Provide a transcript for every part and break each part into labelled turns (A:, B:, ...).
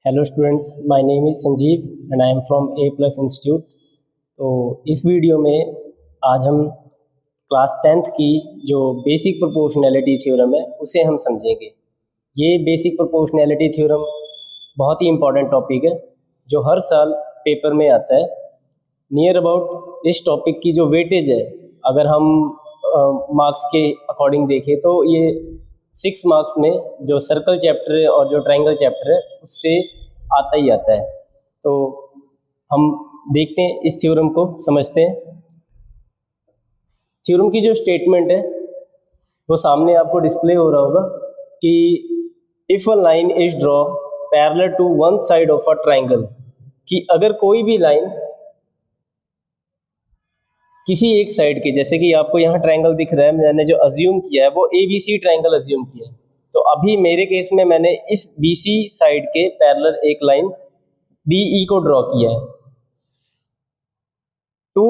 A: Hello students, my name is Sanjeev and I am from A plus institute. तो इस video में आज हम क्लास 10th की जो बेसिक प्रोपोर्शनैलिटी थ्योरम है उसे हम समझेंगे। ये बेसिक प्रोपोर्शनैलिटी थ्योरम बहुत ही इम्पॉर्टेंट टॉपिक है जो हर साल पेपर में आता है। नियर अबाउट इस टॉपिक की जो वेटेज है, अगर हम मार्क्स के अकॉर्डिंग देखें तो ये 6 मार्क्स में जो सर्कल चैप्टर है और जो ट्रायंगल चैप्टर है उससे आता ही आता है। तो हम देखते हैं, इस थ्योरम को समझते हैं। थ्योरम की जो स्टेटमेंट है वो सामने आपको डिस्प्ले हो रहा होगा कि if a line is draw parallel to one side of a triangle, कि अगर कोई भी लाइन किसी एक साइड के, जैसे कि आपको यहाँ ट्रायंगल दिख रहा है, मैंने जो अज्यूम किया है वो ABC ट्रायंगल अज्यूम किया है। तो अभी मेरे केस में मैंने इस BC साइड के पैरेलल एक लाइन DE को ड्रॉ किया है टू,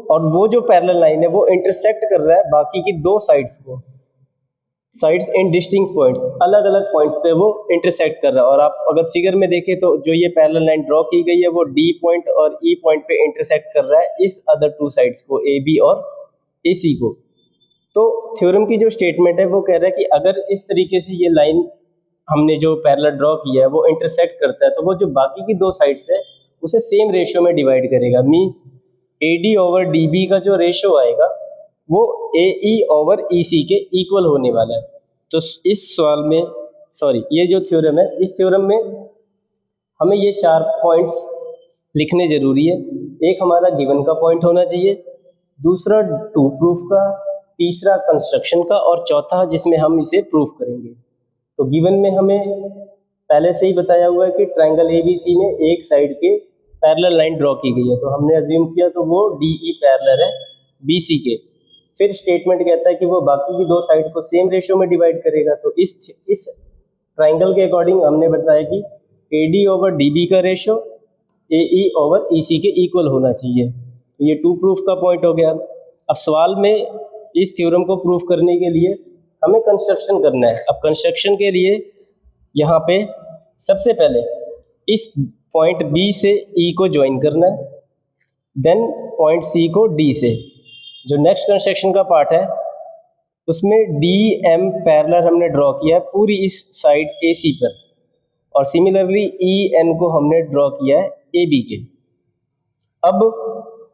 A: और वो जो पैरेलल लाइन है वो इंटरसेक्ट कर रहा है बाकी की दो साइड्स को। साइड्स इन डिस्टिंक्ट पॉइंट्स, अलग अलग पॉइंट्स पे वो इंटरसेक्ट कर रहा है। और आप अगर फिगर में देखें तो जो ये पैरेलल लाइन ड्रॉ की गई है वो D पॉइंट और E पॉइंट पे इंटरसेक्ट कर रहा है इस अदर टू साइड्स को, AB और AC को। तो थ्योरम की जो स्टेटमेंट है वो कह रहा है कि अगर इस तरीके से ये लाइन हमने जो पैरेलल ड्रॉ किया है वो इंटरसेक्ट करता है तो वो जो बाकी की दो साइड्स है उसे सेम रेशियो में डिवाइड करेगा। मीन्स AD ओवर DB का जो रेशियो आएगा वो AE ओवर EC के इक्वल होने वाला है। तो इस सवाल में, ये जो थ्योरम है, इस थ्योरम में हमें ये 4 पॉइंट्स लिखने ज़रूरी है। एक हमारा गिवन का पॉइंट होना चाहिए, दूसरा टू प्रूफ का, तीसरा कंस्ट्रक्शन का, और चौथा जिसमें हम इसे प्रूफ करेंगे। तो गिवन में हमें पहले से ही बताया हुआ है कि ट्रायंगल ABC में एक साइड के पैरेलल लाइन ड्रॉ की गई है, तो हमने अज्यूम किया तो वो DE पैरेलल है BC के। फिर स्टेटमेंट कहता है कि वो बाकी की दो साइड को सेम रेशियो में डिवाइड करेगा। तो इस ट्रायंगल के अकॉर्डिंग हमने बताया कि AD ओवर DB का रेशियो AE ओवर EC के इक्वल होना चाहिए। तो ये टू प्रूफ का पॉइंट हो गया। अब सवाल में इस थ्योरम को प्रूफ करने के लिए हमें कंस्ट्रक्शन करना है। अब कंस्ट्रक्शन के लिए यहाँ पे सबसे पहले इस पॉइंट B से E को ज्वाइन करना है, देन पॉइंट C को D से। जो नेक्स्ट कंस्ट्रक्शन का पार्ट है उसमें DM पैरेलल हमने ड्रॉ किया है पूरी इस साइड AC पर, और सिमिलरली EN को हमने ड्रॉ किया है AB के। अब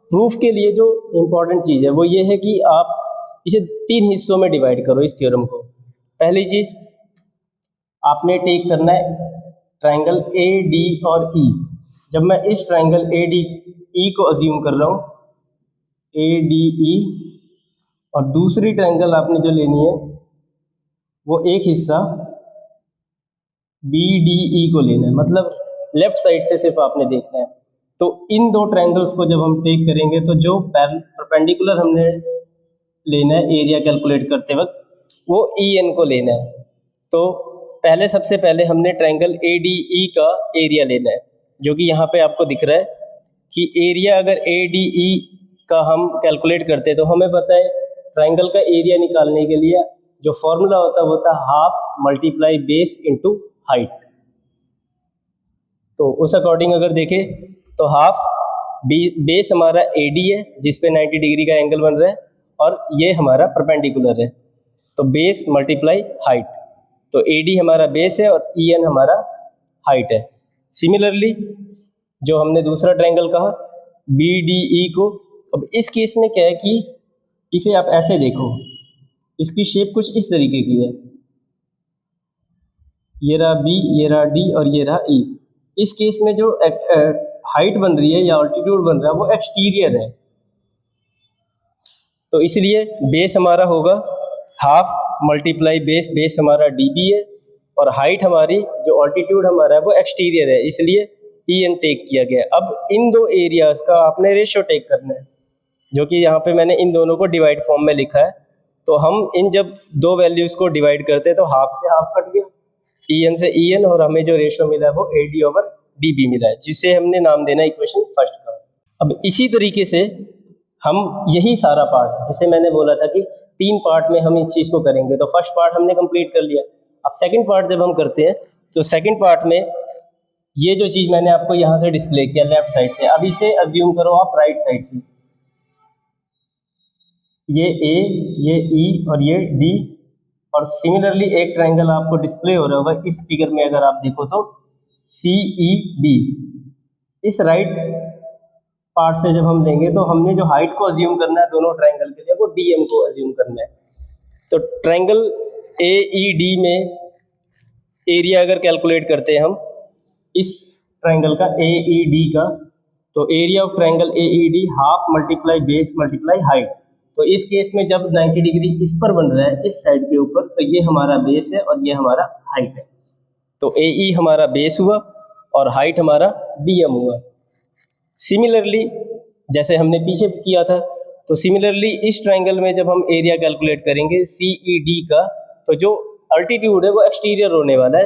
A: प्रूफ के लिए जो इम्पोर्टेंट चीज़ है वो ये है कि आप इसे 3 हिस्सों में डिवाइड करो इस थ्योरम को। पहली चीज़, आपने टेक करना है ट्रायंगल AD और E। जब मैं इस ट्रायंगल ADE को अज्यूम कर रहा हूँ, ADE, और दूसरी ट्रायंगल आपने जो लेनी है वो एक हिस्सा BDE को लेना है, मतलब लेफ्ट साइड से सिर्फ आपने देखना है। तो इन दो ट्रायंगल्स को जब हम टेक करेंगे तो जो परपेंडिकुलर हमने लेना है एरिया कैलकुलेट करते वक्त वो EN को लेना है। तो सबसे पहले हमने ट्रायंगल ADE का एरिया लेना है, जो कि यहाँ पे आपको दिख रहा है कि एरिया अगर ADE का हम कैलकुलेट करते हैं तो हमें पता है ट्रायंगल का एरिया निकालने के लिए जो फॉर्मूला होता है वो होता है half multiply base into height. तो उस अकॉर्डिंग अगर देखें तो हाफ बेस हमारा AD है जिस पे 90 डिग्री का एंगल बन रहा है, और ये हमारा परपेंडिकुलर है, तो बेस मल्टीप्लाई हाइट। तो AD हमारा बेस है और EN हमारा हाइट है। सिमिलरली जो हमने दूसरा ट्रायंगल कहा BDE को, अब इस केस में क्या है कि इसे आप ऐसे देखो, इसकी शेप कुछ इस तरीके की है, ये रहा B, ये रहा D और ये रहा E। इस केस में जो हाइट बन रही है या ऑल्टीट्यूड बन रहा है वो एक्सटीरियर है, तो इसलिए बेस हमारा होगा हाफ मल्टीप्लाई बेस, बेस हमारा DB है, और हाइट हमारी जो ऑल्टीट्यूड हमारा है वो एक्सटीरियर है, इसलिए EN टेक किया गया। अब इन दो एरियाज का आपने रेशियो टेक करना है, जो कि यहाँ पे मैंने इन दोनों को डिवाइड फॉर्म में लिखा है। तो हम इन जब दो वैल्यूज़ को डिवाइड करते हैं तो हाफ से हाफ कट गया, EN से EN, और हमें जो रेशियो मिला है वो AD ओवर DB मिला है, जिसे हमने नाम देना इक्वेशन फर्स्ट का। अब इसी तरीके से हम यही सारा पार्ट, जिसे मैंने बोला था कि 3 पार्ट में हम इस चीज़ को करेंगे, तो फर्स्ट पार्ट हमने कंप्लीट कर लिया। अब सेकंड पार्ट जब हम करते हैं तो सेकंड पार्ट में ये जो चीज़ मैंने आपको यहाँ से डिस्प्ले किया लेफ्ट साइड से, अब इसे अज्यूम करो आप राइट साइड से, ये ए, ये ई और ये डी, और सिमिलरली एक ट्रायंगल आपको डिस्प्ले हो रहा होगा इस फिगर में, अगर आप देखो तो सी ई डी। इस राइट पार्ट से जब हम लेंगे तो हमने जो हाइट को अज्यूम करना है दोनों ट्रायंगल के लिए वो डीएम को अज्यूम करना है। तो ट्रायंगल ए ई डी में एरिया अगर कैलकुलेट करते हैं हम इस ट्रायंगल का ए ई डी का, तो area of triangle A E D half multiply base multiply height. तो इस केस में जब 90 डिग्री इस पर बन रहा है इस साइड के ऊपर, तो ये हमारा बेस है और ये हमारा हाइट है। तो ए ई हमारा बेस हुआ और हाइट हमारा डीएम हुआ। सिमिलरली जैसे हमने पीछे किया था, तो सिमिलरली इस ट्रायंगल में जब हम एरिया कैलकुलेट करेंगे सी ई डी का, तो जो अल्टीट्यूड है वो एक्सटीरियर होने वाला है,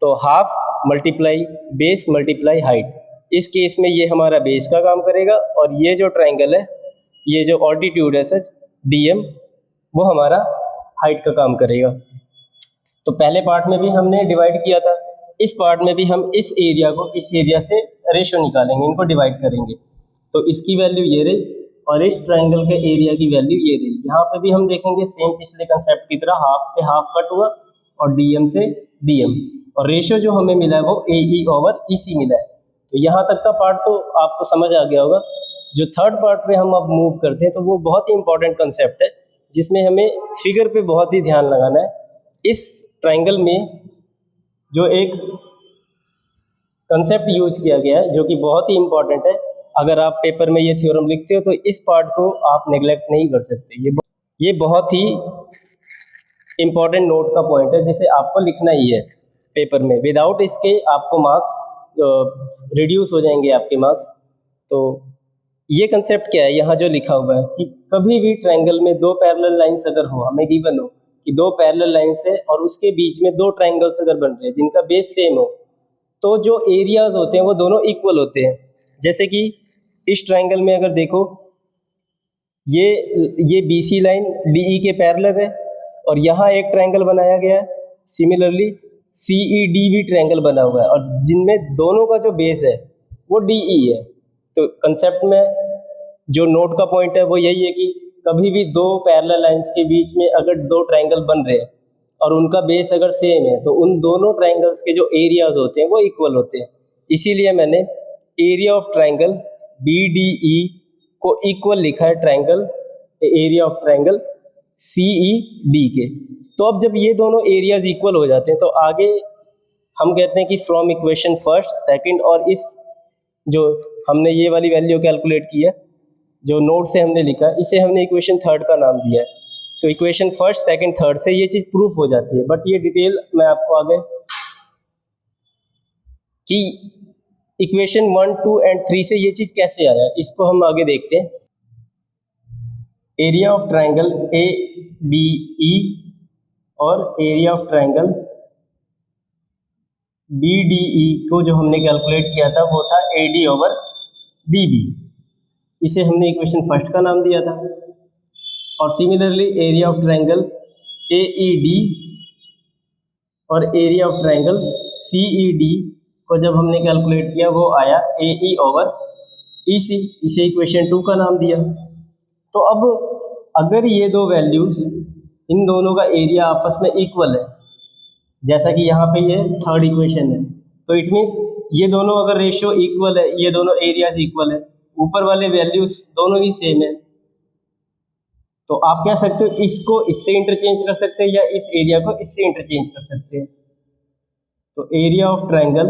A: तो half multiply base multiply height. इस केस में ये हमारा बेस का काम करेगा और ये जो ट्रायंगल है, ये जो ऑल्टीट्यूड है सच डीएम, वो हमारा हाइट का काम करेगा। तो पहले पार्ट में भी हमने डिवाइड किया था, इस पार्ट में भी हम इस एरिया को इस एरिया से रेशो निकालेंगे, इनको डिवाइड करेंगे। तो इसकी वैल्यू ये रही और इस ट्रायंगल के एरिया की वैल्यू ये रही। यहाँ पे भी हम देखेंगे सेम पिछले कंसेप्ट की तरह हाफ से हाफ कट हुआ और डीएम से डीएम, और रेशो जो हमें मिला है वो ए ई ओवर ई सी मिला है। तो यहाँ तक का पार्ट तो आपको समझ आ गया होगा। जो थर्ड पार्ट पे हम अब मूव करते हैं तो वो बहुत ही इंपॉर्टेंट कंसेप्ट है, जिसमें हमें फिगर पे बहुत ही ध्यान लगाना है। इस ट्रायंगल में जो एक कंसेप्ट यूज किया गया है जो कि बहुत ही इंपॉर्टेंट है, अगर आप पेपर में ये थ्योरम लिखते हो तो इस पार्ट को आप नेग्लेक्ट नहीं कर सकते। ये बहुत ही इंपॉर्टेंट नोट का पॉइंट है जिसे आपको लिखना ही है पेपर में। विदाउट इसके आपको मार्क्स रिड्यूस हो जाएंगे आपके मार्क्स। तो ये कंसेप्ट क्या है, यहाँ जो लिखा हुआ है कि कभी भी ट्रायंगल में दो पैरेलल लाइंस अगर हो, हमें गिवन हो कि दो पैरेलल लाइंस है और उसके बीच में दो ट्रायंगल्स अगर बन रहे हैं जिनका बेस सेम हो, तो जो एरियाज होते हैं वो दोनों इक्वल होते हैं। जैसे कि इस ट्रायंगल में अगर देखो, ये BC लाइन DE के पैरेलल है और यहाँ एक ट्रायंगल बनाया गया है। सिमिलरली CED भी ट्रायंगल बना हुआ है और जिनमें दोनों का जो बेस है वो DE है। तो कंसेप्ट में जो नोट का पॉइंट है वो यही है कि कभी भी दो पैरेलल लाइंस के बीच में अगर दो ट्रायंगल बन रहे हैं और उनका बेस अगर सेम है, तो उन दोनों ट्रायंगल्स के जो एरियाज होते हैं वो इक्वल होते हैं। इसीलिए मैंने एरिया ऑफ ट्रायंगल BDE को इक्वल लिखा है triangle area of triangle CED के। तो अब जब ये दोनों एरियाज इक्वल हो जाते हैं तो आगे हम कहते हैं कि फ्रॉम इक्वेशन फर्स्ट सेकंड, और इस जो हमने ये वाली वैल्यू कैलकुलेट की है जो नोट से हमने लिखा है, इसे हमने इक्वेशन थर्ड का नाम दिया है। तो इक्वेशन फर्स्ट सेकंड थर्ड से ये चीज़ प्रूफ हो जाती है। बट ये डिटेल मैं आपको आगे कि इक्वेशन 1, 2 एंड 3 से ये चीज़ कैसे आया इसको हम आगे देखते हैं। एरिया ऑफ ट्रायंगल ADE और एरिया ऑफ ट्रायंगल BDE को जो हमने कैलकुलेट किया था वो था AD ओवर DB। इसे हमने इक्वेशन फर्स्ट का नाम दिया था। और similarly area of triangle AED और एरिया ऑफ ट्रायंगल CED को जब हमने कैलकुलेट किया वो आया AE ओवर EC। इसे इक्वेशन 2 का नाम दिया। तो अब अगर ये दो वैल्यूज़, इन दोनों का एरिया आपस में इक्वल है, जैसा कि यहाँ पे ये थर्ड इक्वेशन है, तो इट मीन्स ये दोनों अगर रेशियो इक्वल है, ये दोनों एरियाज इक्वल है, ऊपर वाले वैल्यूज दोनों ही सेम है, तो आप कह सकते हो इसको इससे इंटरचेंज कर सकते हैं या इस एरिया को इससे इंटरचेंज कर सकते हैं। तो area of triangle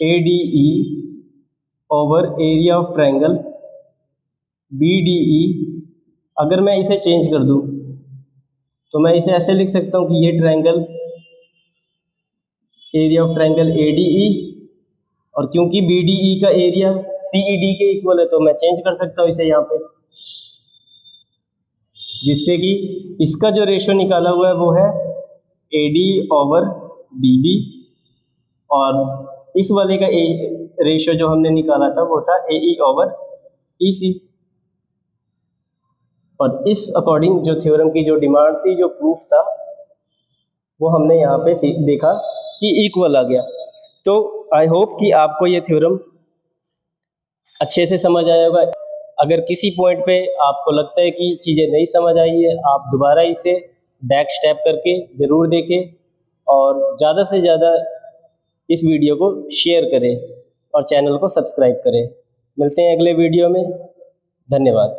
A: ADE over area of triangle BDE, अगर मैं इसे चेंज कर दूं तो मैं इसे ऐसे लिख सकता हूं कि ये triangle area of triangle ADE, और क्योंकि BDE का एरिया CED के इक्वल है तो मैं चेंज कर सकता हूं इसे यहाँ पे, जिससे कि इसका जो रेशियो निकाला हुआ है वो है AD ओवर BB, और इस वाले का रेशियो जो हमने निकाला था वो था AE ओवर EC। और इस अकॉर्डिंग जो थ्योरम की जो डिमांड थी, जो प्रूफ था, वो हमने यहाँ पे देखा कि इक्वल आ गया। तो आई होप कि आपको ये थ्योरम अच्छे से समझ आया होगा। अगर किसी पॉइंट पे आपको लगता है कि चीज़ें नहीं समझ आई है, आप दोबारा इसे बैक स्टेप करके ज़रूर देखें और ज़्यादा से ज़्यादा इस वीडियो को शेयर करें और चैनल को सब्सक्राइब करें। मिलते हैं अगले वीडियो में। धन्यवाद।